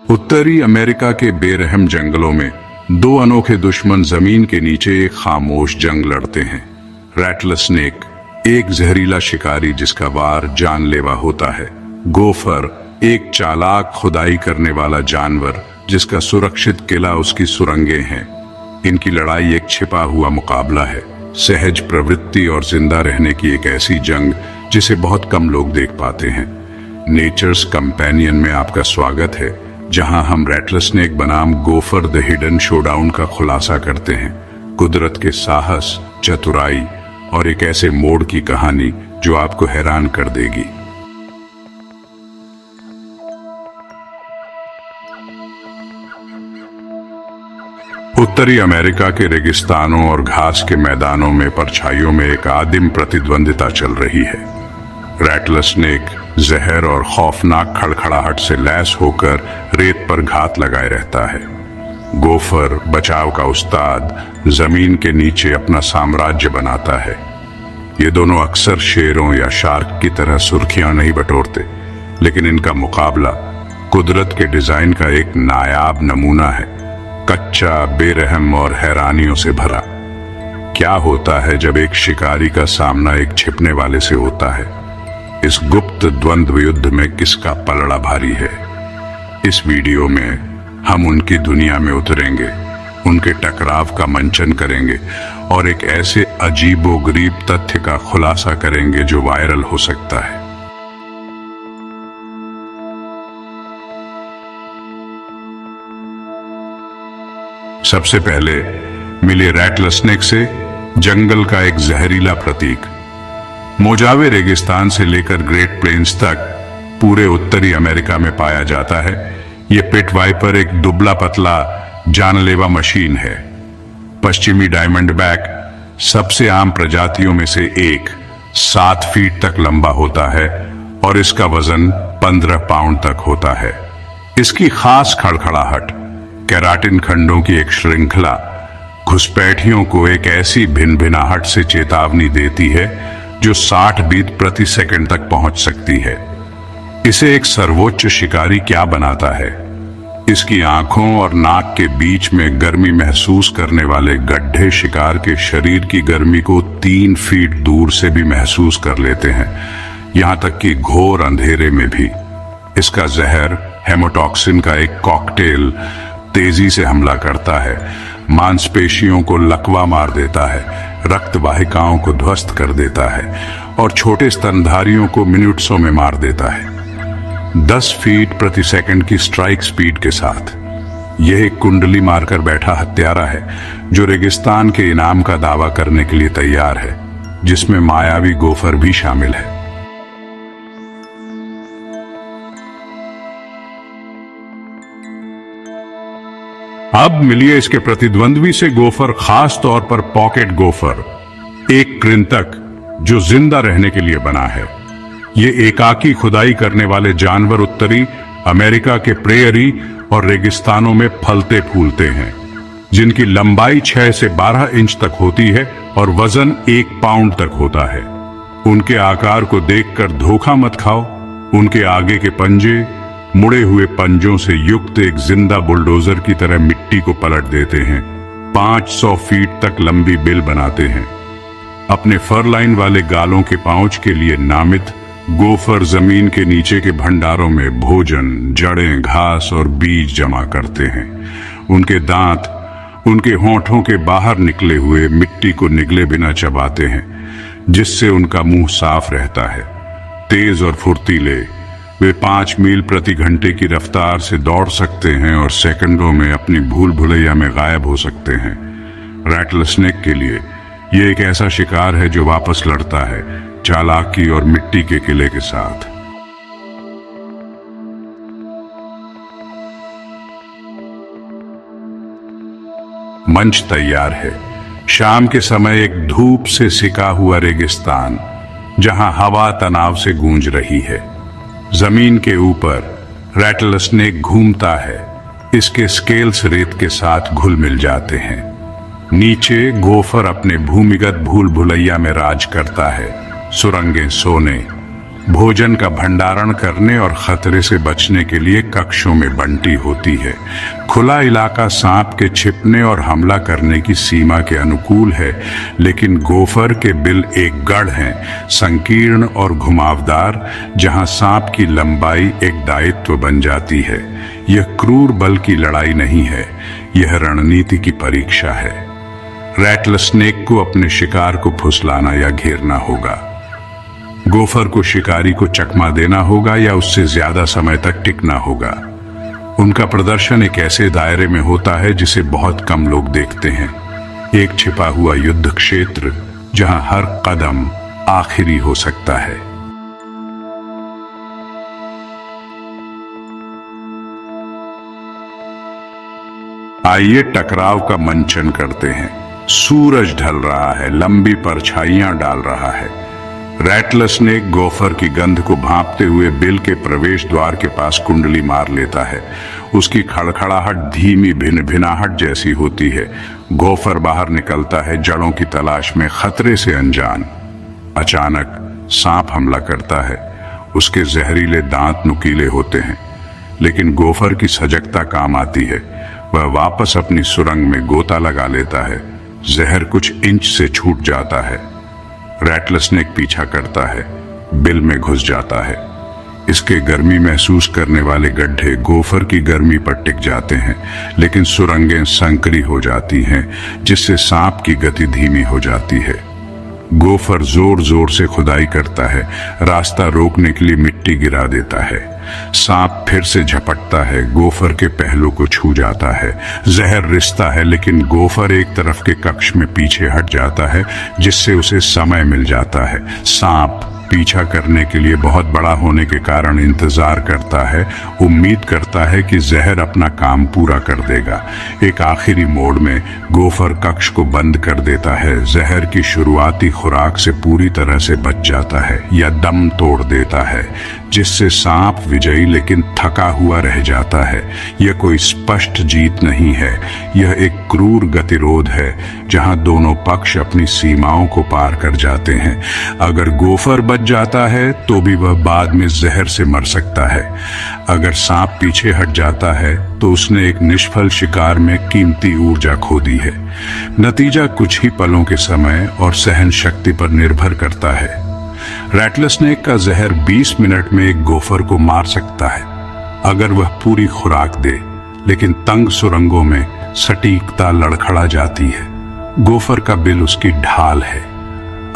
उत्तरी अमेरिका के बेरहम जंगलों में दो अनोखे दुश्मन जमीन के नीचे एक खामोश जंग लड़ते हैं। रैटलस्नेक, एक जहरीला शिकारी जिसका वार जानलेवा होता है। गोफर, एक चालाक खुदाई करने वाला जानवर जिसका सुरक्षित किला उसकी सुरंगें हैं। इनकी लड़ाई एक छिपा हुआ मुकाबला है, सहज प्रवृत्ति और जिंदा रहने की एक ऐसी जंग जिसे बहुत कम लोग देख पाते हैं। नेचर्स कंपेनियन में आपका स्वागत है, जहां हम रैटलस्नेक बनाम गोफर द हिडन शोडाउन का खुलासा करते हैं। कुदरत के साहस, चतुराई और एक ऐसे मोड़ की कहानी जो आपको हैरान कर देगी। उत्तरी अमेरिका के रेगिस्तानों और घास के मैदानों में परछाइयों में एक आदिम प्रतिद्वंदिता चल रही है। रैटलस्नेक जहर और खौफनाक खड़खड़ाहट से लैस होकर रेत पर घात लगाए रहता है। गोफर, बचाव का उस्ताद, जमीन के नीचे अपना साम्राज्य बनाता है। ये दोनों अक्सर शेरों या शार्क की तरह सुर्खियां नहीं बटोरते, लेकिन इनका मुकाबला कुदरत के डिजाइन का एक नायाब नमूना है, कच्चा, बेरहम और हैरानियों से भरा। क्या होता है जब एक शिकारी का सामना एक छिपने वाले से होता है? इस गुप्त द्वंद्व युद्ध में किसका पलड़ा भारी है? इस वीडियो में हम उनकी दुनिया में उतरेंगे, उनके टकराव का मंचन करेंगे और एक ऐसे अजीबोगरीब तथ्य का खुलासा करेंगे जो वायरल हो सकता है। सबसे पहले मिले रैटलस्नेक से, जंगल का एक जहरीला प्रतीक। मोजावे रेगिस्तान से लेकर ग्रेट प्लेन्स तक पूरे उत्तरी अमेरिका में पाया जाता है। यह पिट वाइपर एक दुबला पतला जानलेवा मशीन है। पश्चिमी डायमंडबैक सबसे आम प्रजातियों में से एक, 7 फीट तक लंबा होता है और इसका वजन 15 पाउंड तक होता है। इसकी खास खड़खड़ाहट, केराटिन खंडों की एक श्रृंखला घुसपैठियों को एक ऐसी भिनभिनाहट से चेतावनी देती है जो 60 बीट प्रति सेकंड तक पहुंच सकती है। इसे एक सर्वोच्च शिकारी क्या बनाता है? इसकी आंखों और नाक के बीच में गर्मी महसूस करने वाले गड्ढे शिकार के शरीर की गर्मी को 3 फीट दूर से भी महसूस कर लेते हैं, यहां तक कि घोर अंधेरे में भी। इसका जहर, हेमोटॉक्सिन का एक कॉकटेल, तेजी से हमला करता है, मांसपेशियों को लकवा मार देता है, रक्त वाहिकाओं को ध्वस्त कर देता है और छोटे स्तनधारियों को मिनटों में मार देता है। 10 फीट प्रति सेकंड की स्ट्राइक स्पीड के साथ यह एक कुंडली मारकर बैठा हत्यारा है जो रेगिस्तान के इनाम का दावा करने के लिए तैयार है, जिसमें मायावी गोफर भी शामिल है। अब मिलिए इसके प्रतिद्वंद्वी से, गोफर, खास तौर पर पॉकेट गोफर, एक कृंतक जो जिंदा रहने के लिए बना है। ये एकाकी खुदाई करने वाले जानवर उत्तरी अमेरिका के प्रेयरी और रेगिस्तानों में फलते फूलते हैं, जिनकी लंबाई 6 से 12 इंच तक होती है और वजन 1 पाउंड तक होता है। उनके आकार को देखकर धोखा मत खाओ। उनके आगे के पंजे मुड़े हुए पंजों से युक्त एक जिंदा बुलडोजर की तरह मिट्टी को पलट देते हैं। 500 फीट तक लंबी बिल बनाते हैं। अपने फर लाइन वाले गालों के पांच के लिए नामित गोफर जमीन के नीचे के भंडारों में भोजन, जड़ें, घास और बीज जमा करते हैं। उनके दांत उनके होंठों के बाहर निकले हुए मिट्टी को निगले बिना चबाते हैं, जिससे उनका मुंह साफ रहता है। तेज और फुर्तीले, वे 5 मील प्रति घंटे की रफ्तार से दौड़ सकते हैं और सेकंडों में अपनी भूल भुलैया में गायब हो सकते हैं। रैटलस्नेक के लिए यह एक ऐसा शिकार है जो वापस लड़ता है, चालाकी और मिट्टी के किले के साथ। मंच तैयार है। शाम के समय एक धूप से सिका हुआ रेगिस्तान, जहां हवा तनाव से गूंज रही है। जमीन के ऊपर रैटलस्नेक घूमता है। इसके स्केल्स रेत के साथ घुल मिल जाते हैं। नीचे गोफर अपने भूमिगत भूल भुलैया में राज करता है, सुरंगें सोने, भोजन का भंडारण करने और खतरे से बचने के लिए कक्षों में बंटी होती है। खुला इलाका सांप के छिपने और हमला करने की सीमा के अनुकूल है, लेकिन गोफर के बिल एक गढ़ हैं, संकीर्ण और घुमावदार, जहां सांप की लंबाई एक दायित्व बन जाती है। यह क्रूर बल की लड़ाई नहीं है, यह रणनीति की परीक्षा है। रैटलस्नेक को अपने शिकार को फुसलाना या घेरना होगा। गोफर को शिकारी को चकमा देना होगा या उससे ज्यादा समय तक टिकना होगा। उनका प्रदर्शन एक ऐसे दायरे में होता है जिसे बहुत कम लोग देखते हैं, एक छिपा हुआ युद्ध क्षेत्र जहां हर कदम आखिरी हो सकता है। आइए टकराव का मंचन करते हैं। सूरज ढल रहा है, लंबी परछाइयां डाल रहा है। रैटलस्नेक गोफर की गंध को भांपते हुए बिल के प्रवेश द्वार के पास कुंडली मार लेता है। उसकी खड़खड़ाहट धीमी भिनभिनाहट जैसी होती है। गोफर बाहर निकलता है, जड़ों की तलाश में, खतरे से अनजान। अचानक सांप हमला करता है। उसके जहरीले दांत नुकीले होते हैं, लेकिन गोफर की सजगता काम आती है। वह वापस अपनी सुरंग में गोता लगा लेता है। जहर कुछ इंच से छूट जाता है। रैटलस्नेक पीछा करता है, बिल में घुस जाता है। इसके गर्मी महसूस करने वाले गड्ढे गोफर की गर्मी पर टिक जाते हैं, लेकिन सुरंगें संकरी हो जाती हैं, जिससे सांप की गति धीमी हो जाती है। गोफर जोर जोर से खुदाई करता है, रास्ता रोकने के लिए मिट्टी गिरा देता है। सांप फिर से झपटता है, गोफर के पहलू को छू जाता है। जहर रिसता है, लेकिन गोफर एक तरफ के कक्ष में पीछे हट जाता है, जिससे उसे समय मिल जाता है। सांप पीछा करने के लिए बहुत बड़ा होने के कारण इंतजार करता है, उम्मीद करता है कि जहर अपना काम पूरा कर देगा। एक आखिरी मोड़ में गोफर कक्ष को बंद कर देता है। जहर की शुरुआती खुराक से पूरी तरह से बच जाता है या दम तोड़ देता है, जिससे सांप विजयी लेकिन थका हुआ रह जाता है। यह कोई स्पष्ट जीत नहीं है, यह एक क्रूर गतिरोध है जहां दोनों पक्ष अपनी सीमाओं को पार कर जाते हैं। अगर गोफर बच जाता है तो भी वह बाद में जहर से मर सकता है। अगर सांप पीछे हट जाता है तो उसने एक निष्फल शिकार में कीमती ऊर्जा खो दी है। नतीजा कुछ ही पलों के समय और सहन शक्ति पर निर्भर करता है। रैटलस्नेक का जहर 20 मिनट में एक गोफर को मार सकता है, अगर वह पूरी खुराक दे, लेकिन तंग सुरंगों में सटीकता लड़खड़ा जाती है। गोफर का बिल उसकी ढाल है।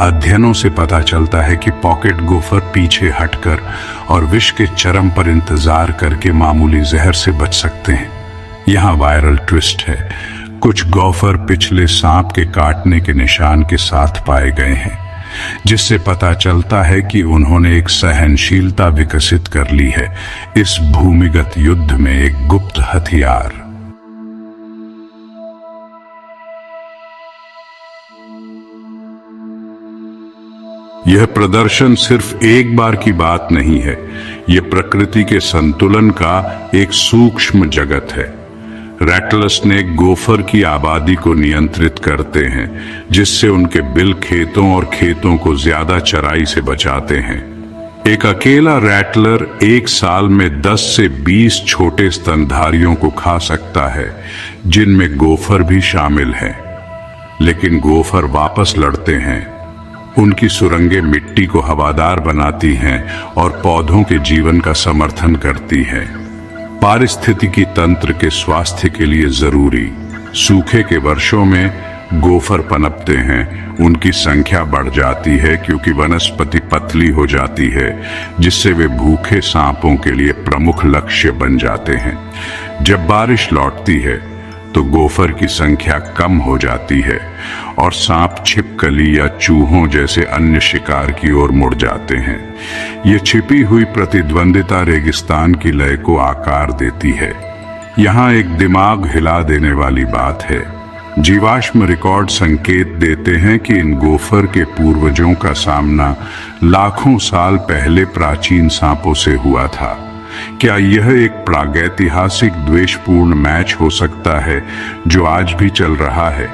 अध्ययनों से पता चलता है कि पॉकेट गोफर पीछे हटकर और विष के चरम पर इंतजार करके मामूली जहर से बच सकते हैं। यहाँ वायरल ट्विस्ट है, कुछ गोफर पिछले सांप के काटने के निशान के साथ पाए गए हैं, जिससे पता चलता है कि उन्होंने एक सहनशीलता विकसित कर ली है, इस भूमिगत युद्ध में एक गुप्त हथियार। यह प्रदर्शन सिर्फ एक बार की बात नहीं है, यह प्रकृति के संतुलन का एक सूक्ष्म जगत है। रैटलस्नेक गोफर की आबादी को नियंत्रित करते हैं, जिससे उनके बिल खेतों और खेतों को ज्यादा चराई से बचाते हैं। एक अकेला रैटलर एक साल में 10 से 20 छोटे स्तनधारियों को खा सकता है, जिनमें गोफर भी शामिल हैं। लेकिन गोफर वापस लड़ते हैं। उनकी सुरंगें मिट्टी को हवादार बनाती हैं और पौधों के जीवन का समर्थन करती हैं। पारिस्थितिकी तंत्र के स्वास्थ्य के लिए जरूरी। सूखे के वर्षों में गोफर पनपते हैं, उनकी संख्या बढ़ जाती है क्योंकि वनस्पति पतली हो जाती है, जिससे वे भूखे सांपों के लिए प्रमुख लक्ष्य बन जाते हैं। जब बारिश लौटती है तो गोफर की संख्या कम हो जाती है और सांप छिपकली या चूहों जैसे अन्य शिकार की ओर मुड़ जाते हैं। ये छिपी हुई प्रतिद्वंदिता रेगिस्तान की लय को आकार देती है। यहाँ एक दिमाग हिला देने वाली बात है। जीवाश्म रिकॉर्ड संकेत देते हैं कि इन गोफर के पूर्वजों का सामना लाखों साल पहले प्राचीन सांपों से हुआ था। क्या यह एक प्रागैतिहासिक द्वेषपूर्ण मैच हो सकता है जो आज भी चल रहा है?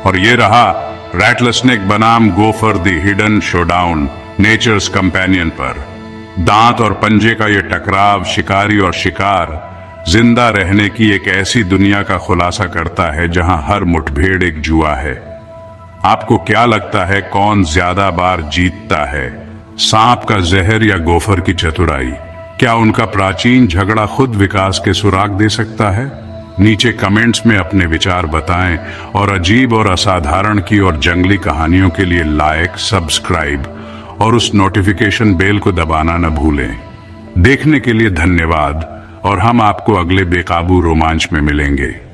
और ये रहा रैटलस्नेक बनाम gopher the hidden showdown nature's companion पर। दांत और पंजे का ये टकराव शिकारी और शिकार जिंदा रहने की एक ऐसी दुनिया का खुलासा करता है जहां हर मुठभेड़ एक जुआ है। आपको क्या लगता है कौन ज्यादा बार जीतता है, सांप का जहर या गोफर की चतुराई? क्या उनका प्राचीन झगड़ा खुद विकास के सुराग दे सकता है? नीचे कमेंट्स में अपने विचार बताएं और अजीब और असाधारण की और जंगली कहानियों के लिए लाइक, सब्सक्राइब और उस नोटिफिकेशन बेल को दबाना न भूलें। देखने के लिए धन्यवाद और हम आपको अगले बेकाबू रोमांच में मिलेंगे।